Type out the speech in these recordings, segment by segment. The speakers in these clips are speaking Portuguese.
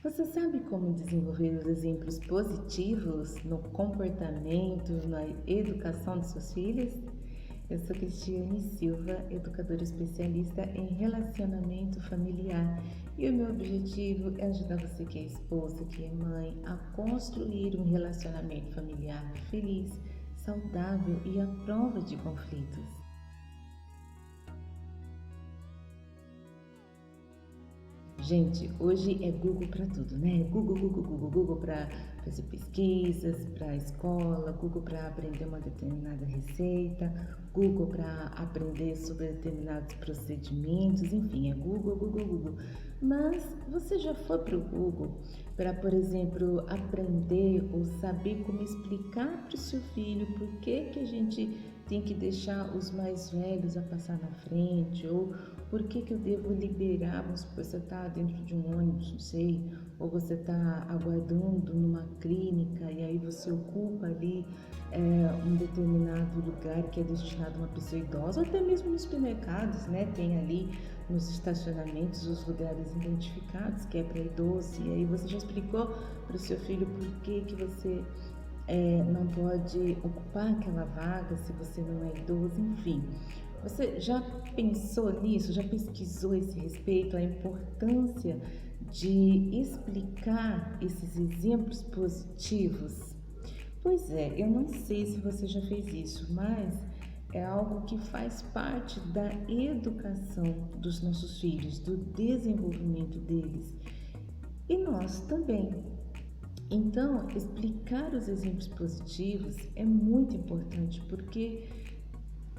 Você sabe como desenvolver os exemplos positivos no comportamento, na educação de seus filhos? Eu sou Cristiane Silva, educadora especialista em relacionamento familiar, e o meu objetivo é ajudar você que é esposa, que é mãe, a construir um relacionamento familiar feliz, saudável e à prova de conflitos. Gente, hoje é Google para tudo, né? Google para fazer pesquisas, para a escola, Google para aprender uma determinada receita, Google para aprender sobre determinados procedimentos, enfim, é Google. Mas você já foi para o Google para, por exemplo, aprender ou saber como explicar para o seu filho por que a gente tem que deixar os mais velhos a passar na frente, ou por que eu devo liberar, vamos supor, você está dentro de um ônibus, não sei, ou você está aguardando numa clínica e aí você ocupa ali um determinado lugar que é destinado a uma pessoa idosa, ou até mesmo nos supermercados, né? Tem ali nos estacionamentos os lugares identificados que é para idoso, e aí você já explicou para o seu filho por que você não pode ocupar aquela vaga se você não é idoso, enfim. Você já pensou nisso? Já pesquisou a esse respeito, a importância de explicar esses exemplos positivos? Pois é, eu não sei se você já fez isso, mas é algo que faz parte da educação dos nossos filhos, do desenvolvimento deles. E nós também. Então, explicar os exemplos positivos é muito importante porque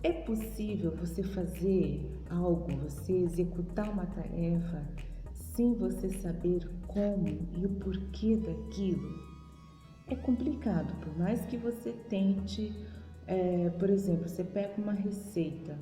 é possível você fazer algo, você executar uma tarefa sem você saber como e o porquê daquilo. É complicado, por mais que você tente, por exemplo, você pega uma receita,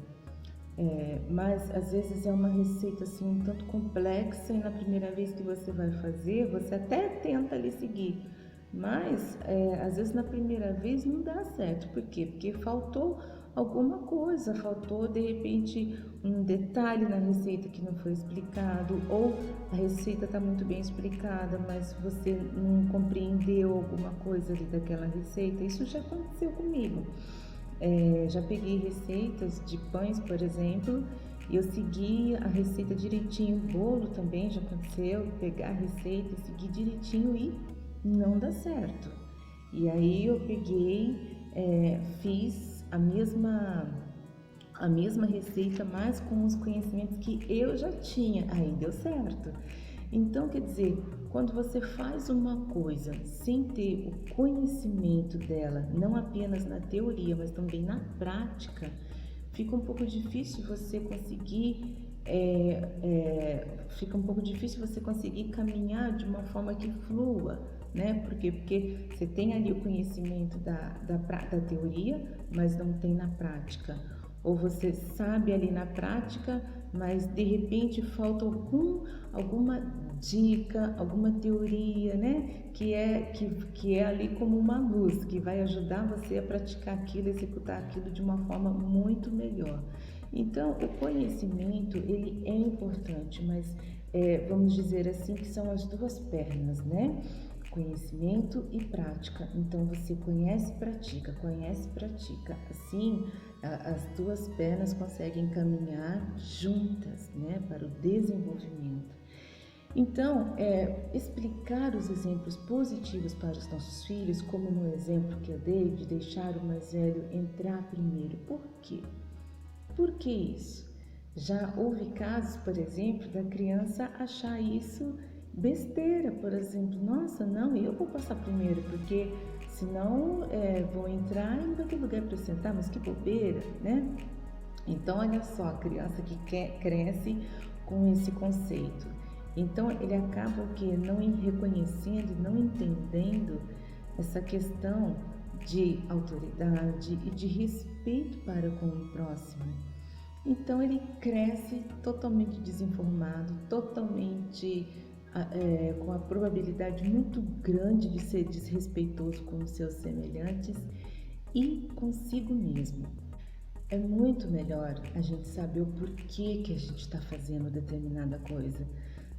mas às vezes é uma receita assim um tanto complexa e na primeira vez que você vai fazer, você até tenta ali seguir, mas às vezes na primeira vez não dá certo. Por quê? Porque faltou alguma coisa, faltou de repente um detalhe na receita que não foi explicado, ou a receita está muito bem explicada, mas você não compreendeu alguma coisa ali daquela receita. Isso já aconteceu comigo. Já peguei receitas de pães, por exemplo, e eu segui a receita direitinho. Bolo também já aconteceu, pegar a receita e seguir direitinho e não dá certo. E aí eu peguei, fiz a mesma receita, mas com os conhecimentos que eu já tinha, aí deu certo. Então, quer dizer, quando você faz uma coisa sem ter o conhecimento dela, não apenas na teoria, mas também na prática, fica um pouco difícil você conseguir fica um pouco difícil você conseguir caminhar de uma forma que flua, né? Por quê? Porque você tem ali o conhecimento da teoria, mas não tem na prática. Ou você sabe ali na prática, mas de repente falta alguma dica, alguma teoria, né? Que é ali como uma luz, que vai ajudar você a praticar aquilo, executar aquilo de uma forma muito melhor. Então, o conhecimento, ele é importante, mas vamos dizer assim que são as duas pernas, né? Conhecimento e prática. Então, você conhece e pratica, conhece e pratica. Assim, as duas pernas conseguem caminhar juntas, né? Para o desenvolvimento. Então, explicar os exemplos positivos para os nossos filhos, como no exemplo que eu dei de deixar o mais velho entrar primeiro. Por quê? Por que isso? Já houve casos, por exemplo, da criança achar isso besteira, por exemplo, nossa, não, eu vou passar primeiro, porque senão vou entrar e não vai ter lugar para sentar, mas que bobeira, né? Então, olha só, a criança que cresce com esse conceito. Então, ele acaba o quê? Não reconhecendo, não entendendo essa questão de autoridade e de respeito para com o próximo. Então ele cresce totalmente desinformado, totalmente com a probabilidade muito grande de ser desrespeitoso com os seus semelhantes e consigo mesmo. É muito melhor a gente saber o porquê que a gente está fazendo determinada coisa.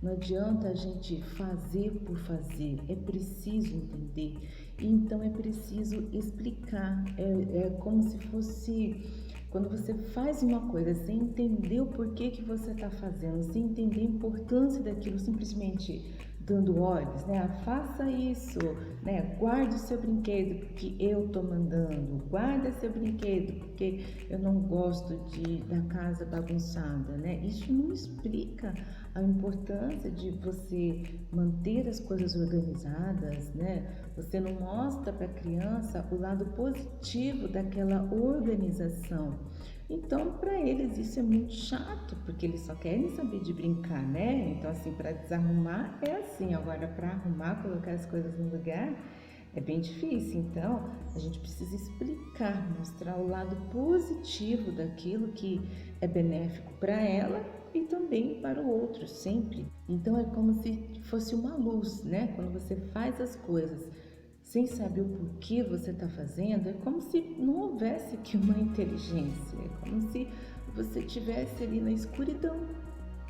Não adianta a gente fazer por fazer, é preciso entender. Então é preciso explicar. É como se fosse quando você faz uma coisa sem entender o porquê que você está fazendo, sem entender a importância daquilo, simplesmente dando ordens, né? Faça isso, né? Guarde o seu brinquedo porque eu tô mandando. Guarda seu brinquedo porque eu não gosto da casa bagunçada, né? Isso não explica a importância de você manter as coisas organizadas, né? Você não mostra para a criança o lado positivo daquela organização. Então, para eles isso é muito chato, porque eles só querem saber de brincar, né? Então, assim, para desarrumar é assim, agora para arrumar, colocar as coisas no lugar, é bem difícil. Então, a gente precisa explicar, mostrar o lado positivo daquilo que é benéfico para ela e também para o outro, sempre. Então, é como se fosse uma luz, né? Quando você faz as coisas sem saber o porquê você está fazendo, é como se não houvesse aqui uma inteligência, é como se você estivesse ali na escuridão.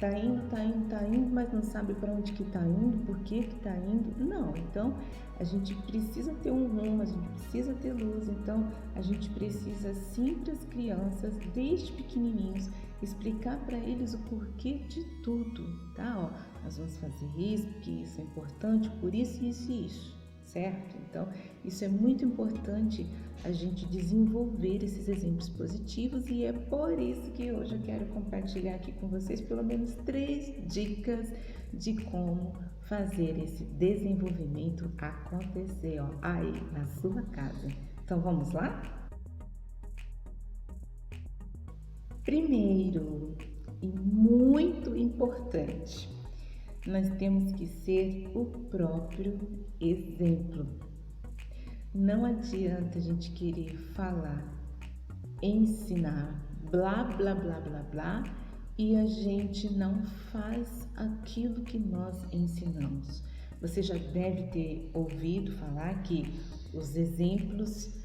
Tá indo, mas não sabe para onde que tá indo, por que que tá indo. Não, então a gente precisa ter um rumo, a gente precisa ter luz, então a gente precisa sempre as crianças, desde pequenininhos, explicar para eles o porquê de tudo, tá? Ó, nós vamos fazer isso, porque isso é importante, por isso, isso e isso, certo? Então, isso é muito importante a gente desenvolver esses exemplos positivos e é por isso que hoje eu quero compartilhar aqui com vocês pelo menos 3 dicas de como fazer esse desenvolvimento acontecer, ó, aí na sua casa. Então, vamos lá? Primeiro, e muito importante, nós temos que ser o próprio exemplo. Não adianta a gente querer falar, ensinar, blá, blá, blá, blá, blá, e a gente não faz aquilo que nós ensinamos. Você já deve ter ouvido falar que os exemplos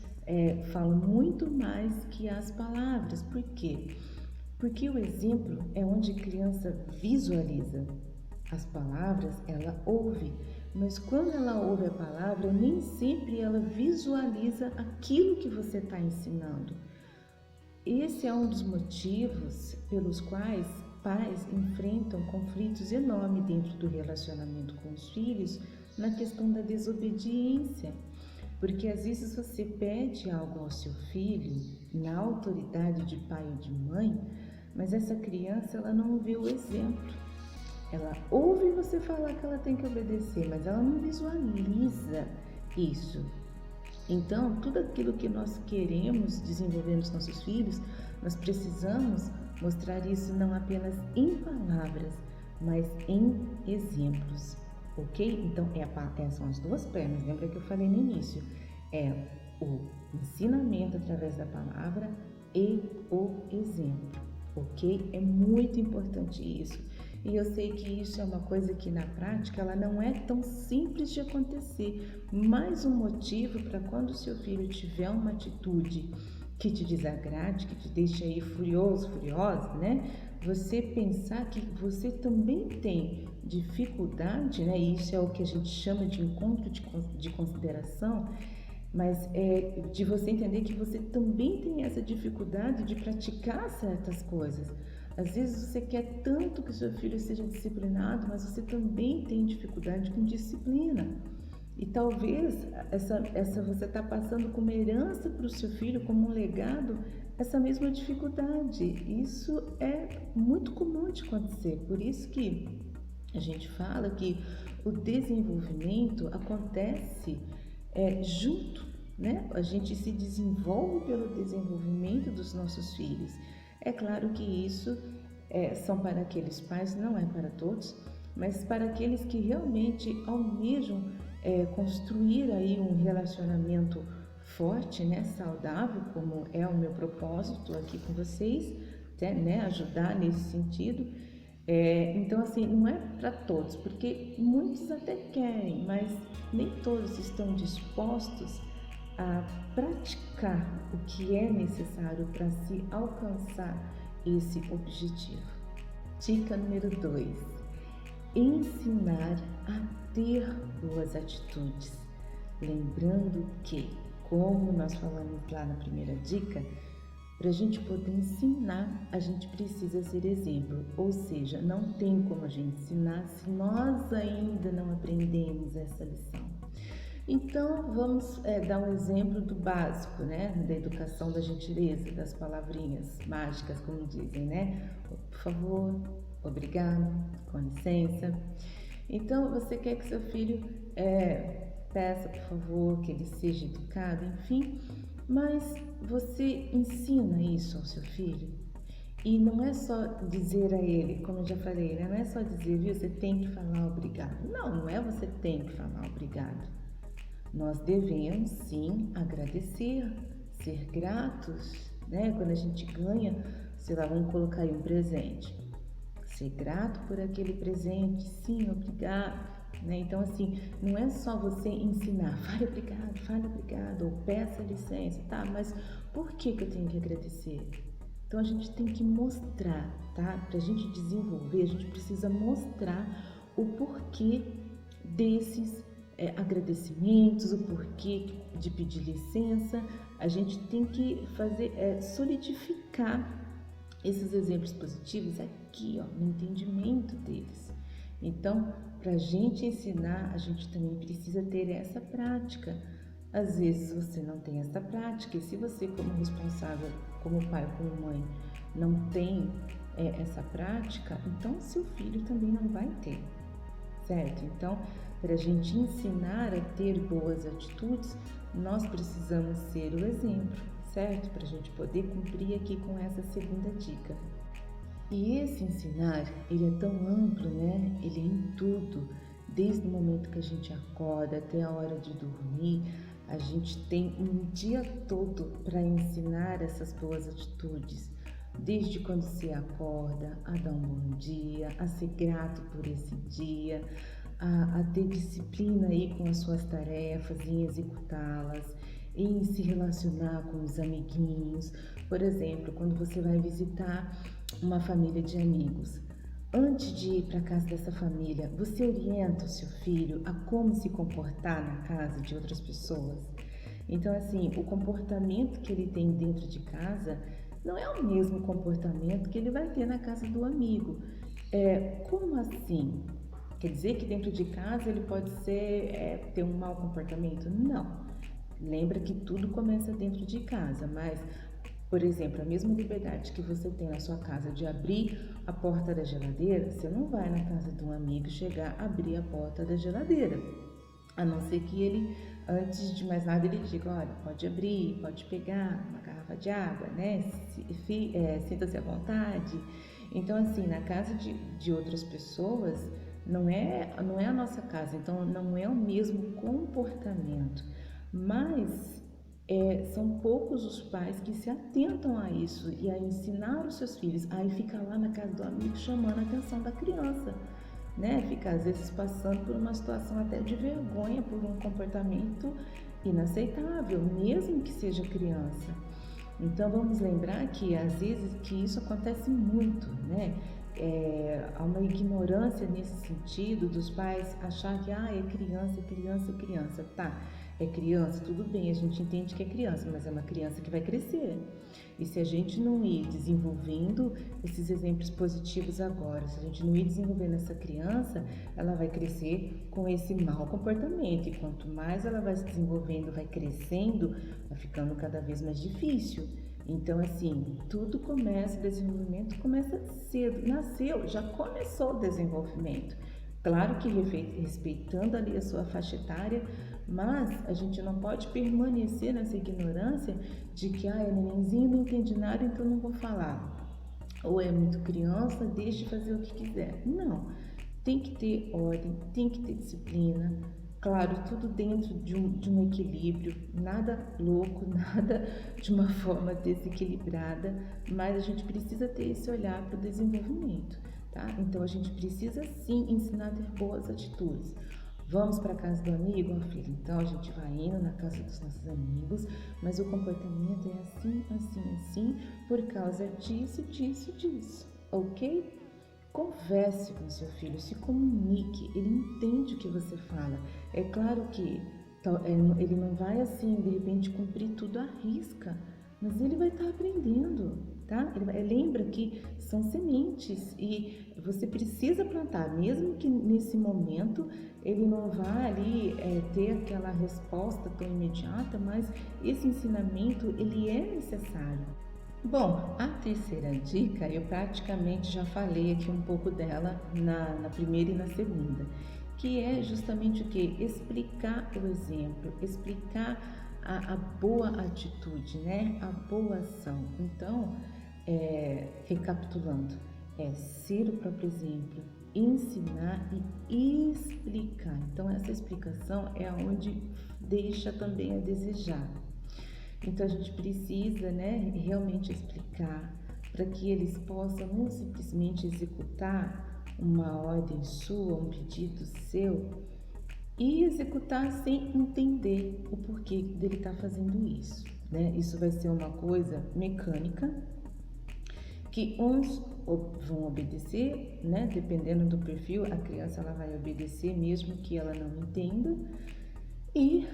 falam muito mais que as palavras. Por quê? Porque o exemplo é onde a criança visualiza. As palavras ela ouve, mas quando ela ouve a palavra, nem sempre ela visualiza aquilo que você está ensinando. Esse é um dos motivos pelos quais pais enfrentam conflitos enormes dentro do relacionamento com os filhos na questão da desobediência. Porque às vezes você pede algo ao seu filho na autoridade de pai ou de mãe, mas essa criança ela não vê o exemplo. Ela ouve você falar que ela tem que obedecer, mas ela não visualiza isso. Então, tudo aquilo que nós queremos desenvolver nos nossos filhos, nós precisamos mostrar isso não apenas em palavras, mas em exemplos, ok? Então, são as duas pernas, lembra que eu falei no início? É o ensinamento através da palavra e o exemplo, ok? É muito importante isso. E eu sei que isso é uma coisa que na prática ela não é tão simples de acontecer. Mais um motivo para quando o seu filho tiver uma atitude que te desagrade, que te deixa aí furioso, furiosa, né? Você pensar que você também tem dificuldade, né? E isso é o que a gente chama de encontro de consideração, mas é de você entender que você também tem essa dificuldade de praticar certas coisas. Às vezes você quer tanto que seu filho seja disciplinado, mas você também tem dificuldade com disciplina. E talvez você está passando como herança para o seu filho, como um legado, essa mesma dificuldade. Isso é muito comum de acontecer. Por isso que a gente fala que o desenvolvimento acontece junto, né? A gente se desenvolve pelo desenvolvimento dos nossos filhos. É claro que isso são para aqueles pais, não é para todos, mas para aqueles que realmente almejam construir aí um relacionamento forte, né, saudável, como é o meu propósito aqui com vocês, né, ajudar nesse sentido. Então, assim, não é para todos, porque muitos até querem, mas nem todos estão dispostos a praticar o que é necessário para se alcançar esse objetivo. Dica número 2. ensinar a ter boas atitudes. Lembrando que, como nós falamos lá na primeira dica, para a gente poder ensinar, a gente precisa ser exemplo, ou seja, não tem como a gente ensinar se nós ainda não aprendemos essa lição. Então, vamos dar um exemplo do básico, né, da educação da gentileza, das palavrinhas mágicas, como dizem, né? Por favor, obrigado, com licença. Então, você quer que seu filho peça, por favor, que ele seja educado, enfim, mas você ensina isso ao seu filho? E não é só dizer a ele, como eu já falei, né? Não é só dizer, viu, você tem que falar obrigado. Não, não é você tem que falar obrigado. Nós devemos sim agradecer, ser gratos, né? Quando a gente ganha, sei lá, vamos colocar aí um presente. Ser grato por aquele presente, sim, obrigado. Né? Então, assim, não é só você ensinar, fale obrigado, ou peça licença, tá? Mas por que eu tenho que agradecer? Então, a gente tem que mostrar, tá? Para a gente desenvolver, a gente precisa mostrar o porquê desses agradecimentos, o porquê de pedir licença. A gente tem que fazer, solidificar esses exemplos positivos aqui, ó, no entendimento deles. Então, para a gente ensinar, a gente também precisa ter essa prática. Às vezes você não tem essa prática, e se você, como responsável, como pai, como mãe, não tem essa prática, então seu filho também não vai ter, certo? Então, para a gente ensinar a ter boas atitudes, nós precisamos ser o exemplo, certo? Para a gente poder cumprir aqui com essa segunda dica. E esse ensinar, ele é tão amplo, né? Ele é em tudo, desde o momento que a gente acorda até a hora de dormir. A gente tem um dia todo para ensinar essas boas atitudes, desde quando se acorda, a dar um bom dia, a ser grato por esse dia, a ter disciplina aí com as suas tarefas, em executá-las, em se relacionar com os amiguinhos. Por exemplo, quando você vai visitar uma família de amigos, antes de ir para a casa dessa família, você orienta o seu filho a como se comportar na casa de outras pessoas? Então, assim, o comportamento que ele tem dentro de casa não é o mesmo comportamento que ele vai ter na casa do amigo. Como assim? Quer dizer que dentro de casa ele pode ter um mau comportamento? Não. Lembra que tudo começa dentro de casa, mas, por exemplo, a mesma liberdade que você tem na sua casa de abrir a porta da geladeira, você não vai na casa de um amigo chegar a abrir a porta da geladeira, a não ser que ele, antes de mais nada, ele diga, olha, pode abrir, pode pegar uma garrafa de água, né? Sinta-se à vontade. Então, assim, na casa de outras pessoas, não é a nossa casa, então não é o mesmo comportamento, mas são poucos os pais que se atentam a isso e a ensinar os seus filhos. Aí fica lá na casa do amigo chamando a atenção da criança, né? Fica às vezes passando por uma situação até de vergonha por um comportamento inaceitável, mesmo que seja criança. Então vamos lembrar que às vezes que isso acontece muito, né? Há uma ignorância nesse sentido dos pais achar que é criança, tá? É criança, tudo bem, a gente entende que é criança, mas é uma criança que vai crescer. E se a gente não ir desenvolvendo esses exemplos positivos agora, se a gente não ir desenvolvendo essa criança, ela vai crescer com esse mau comportamento. E quanto mais ela vai se desenvolvendo, vai crescendo, vai ficando cada vez mais difícil. Então, assim, tudo começa, o desenvolvimento começa cedo, nasceu, já começou o desenvolvimento. Claro que respeitando ali a sua faixa etária, mas a gente não pode permanecer nessa ignorância de que, é nenenzinho, não entende nada, então não vou falar. Ou é muito criança, deixe de fazer o que quiser. Não, tem que ter ordem, tem que ter disciplina. Claro, tudo dentro de um equilíbrio, nada louco, nada de uma forma desequilibrada, mas a gente precisa ter esse olhar para o desenvolvimento, tá? Então a gente precisa sim ensinar a ter boas atitudes. Vamos para a casa do amigo, ó filho, então a gente vai indo na casa dos nossos amigos, mas o comportamento é assim, assim, assim, por causa disso, disso, disso, ok? Converse com seu filho, se comunique, ele entende o que você fala. É claro que ele não vai assim, de repente, cumprir tudo à risca, mas ele vai estar aprendendo, tá? Lembra que são sementes e você precisa plantar, mesmo que nesse momento ele não vá ali ter aquela resposta tão imediata, mas esse ensinamento ele é necessário. Bom, a terceira dica, eu praticamente já falei aqui um pouco dela na primeira e na segunda, que é justamente o que? Explicar o exemplo, explicar a boa atitude, né? A boa ação. Então, recapitulando, é ser o próprio exemplo, ensinar e explicar. Então, essa explicação é onde deixa também a desejar. Então a gente precisa, né, realmente explicar para que eles possam não simplesmente executar uma ordem sua, um pedido seu e executar sem entender o porquê dele estar fazendo isso, né? Isso vai ser uma coisa mecânica que uns vão obedecer, né? Dependendo do perfil, a criança ela vai obedecer mesmo que ela não entenda, e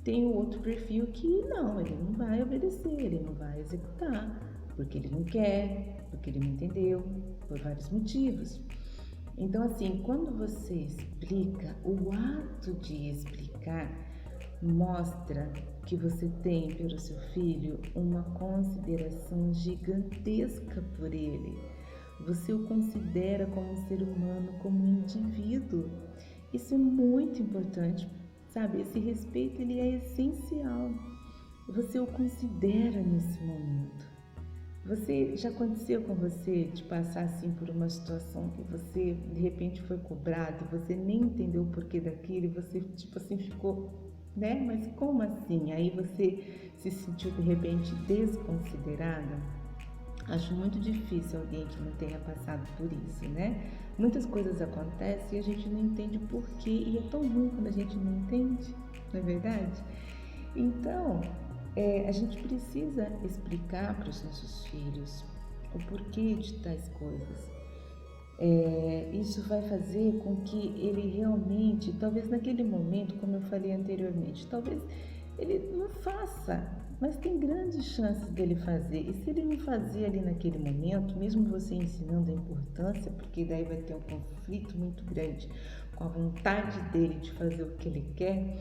tem o outro perfil que não, ele não vai obedecer, ele não vai executar, porque ele não quer, porque ele não entendeu, por vários motivos. Então, assim, quando você explica, o ato de explicar mostra que você tem pelo seu filho uma consideração gigantesca por ele. Você o considera como um ser humano, como um indivíduo. Isso é muito importante, sabe? Esse respeito ele é essencial. Você o considera nesse momento. Já aconteceu com você de passar assim por uma situação que você de repente foi cobrado e você nem entendeu o porquê daquilo e você tipo assim ficou, né? Mas como assim? Aí você se sentiu de repente desconsiderada? Acho muito difícil alguém que não tenha passado por isso, né? Muitas coisas acontecem e a gente não entende o porquê, e é tão ruim quando a gente não entende, não é verdade? Então, a gente precisa explicar para os nossos filhos o porquê de tais coisas. Isso vai fazer com que ele realmente, talvez naquele momento, como eu falei anteriormente, talvez ele não faça, mas tem grandes chances dele fazer. E se ele não fazer ali naquele momento, mesmo você ensinando a importância, porque daí vai ter um conflito muito grande com a vontade dele de fazer o que ele quer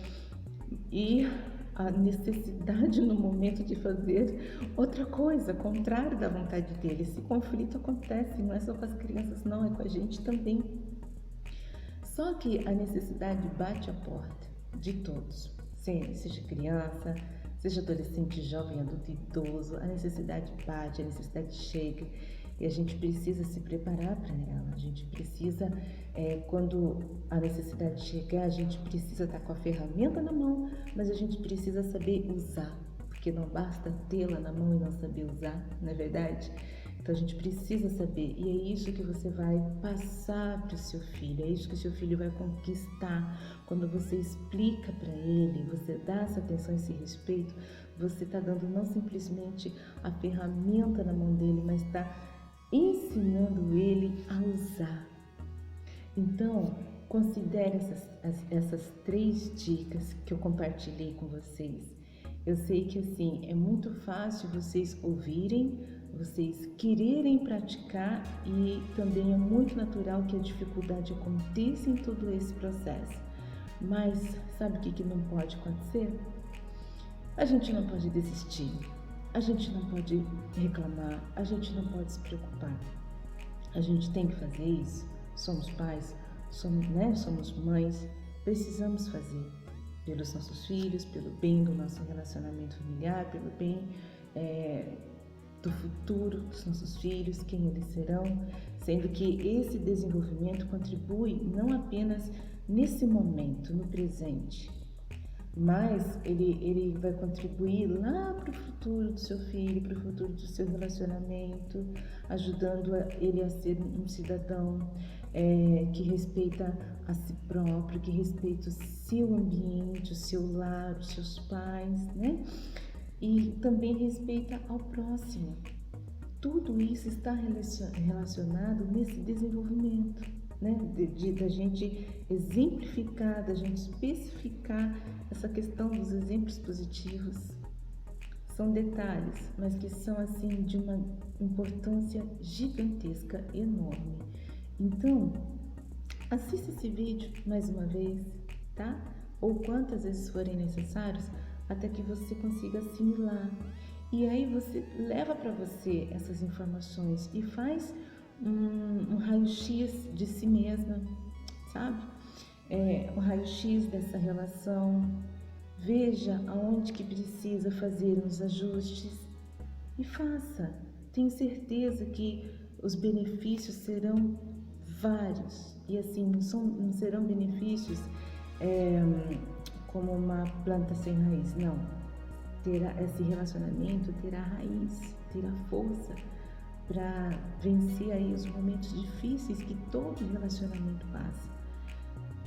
e a necessidade no momento de fazer outra coisa, contrário da vontade dele. Esse conflito acontece, não é só com as crianças, não, é com a gente também. Só que a necessidade bate a porta de todos, seja criança, seja adolescente, jovem, adulto, idoso, a necessidade bate, a necessidade chega e a gente precisa se preparar para ela. A gente precisa, quando a necessidade chegar, a gente precisa estar com a ferramenta na mão, mas a gente precisa saber usar, porque não basta tê-la na mão e não saber usar, não é verdade? Então a gente precisa saber, e é isso que você vai passar para o seu filho, é isso que o seu filho vai conquistar. Quando você explica para ele, você dá essa atenção, esse respeito, você está dando não simplesmente a ferramenta na mão dele, mas está ensinando ele a usar. Então, considere essas 3 dicas que eu compartilhei com vocês. Eu sei que assim, é muito fácil vocês ouvirem, vocês quererem praticar e também é muito natural que a dificuldade aconteça em todo esse processo. Mas sabe o que não pode acontecer? A gente não pode desistir, a gente não pode reclamar, a gente não pode se preocupar. A gente tem que fazer isso. Somos pais, somos mães, precisamos fazer pelos nossos filhos, pelo bem do nosso relacionamento familiar, pelo bem do futuro dos nossos filhos, quem eles serão, sendo que esse desenvolvimento contribui não apenas nesse momento, no presente, mas ele vai contribuir lá para o futuro do seu filho, para o futuro do seu relacionamento, ajudando ele a ser um cidadão que respeita a si próprio, que respeita o seu ambiente, o seu lar, os seus pais, né? E também respeita ao próximo. tudo isso está relacionado nesse desenvolvimento, né? Da gente exemplificar, da gente especificar essa questão dos exemplos positivos. São detalhes, mas que são assim de uma importância gigantesca, enorme. Então, assista esse vídeo mais uma vez, tá? Ou quantas vezes forem necessários, até que você consiga assimilar. E aí você leva para você essas informações e faz um raio-x de si mesma, sabe? Um raio-x dessa relação. Veja aonde que precisa fazer uns ajustes e faça. Tenho certeza que os benefícios serão vários e assim não serão benefícios como uma planta sem raiz, não. Esse relacionamento terá raiz, terá força para vencer aí os momentos difíceis que todo relacionamento passa.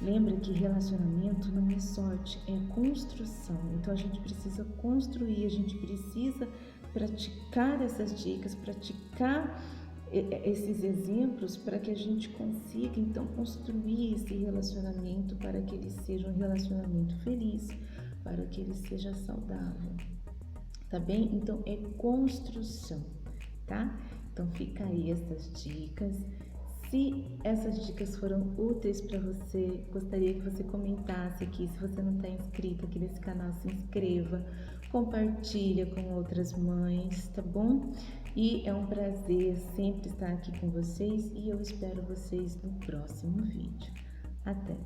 Lembra que relacionamento não é sorte, é construção. Então a gente precisa construir, a gente precisa praticar essas dicas, praticar esses exemplos para que a gente consiga então construir esse relacionamento para que ele seja um relacionamento feliz, para que ele seja saudável. Tá bem? Então é construção, tá? Então fica aí essas dicas. Se essas dicas foram úteis para você, gostaria que você comentasse aqui. Se você não está inscrito aqui nesse canal, se inscreva, compartilha com outras mães, tá bom? E é um prazer sempre estar aqui com vocês e eu espero vocês no próximo vídeo. Até!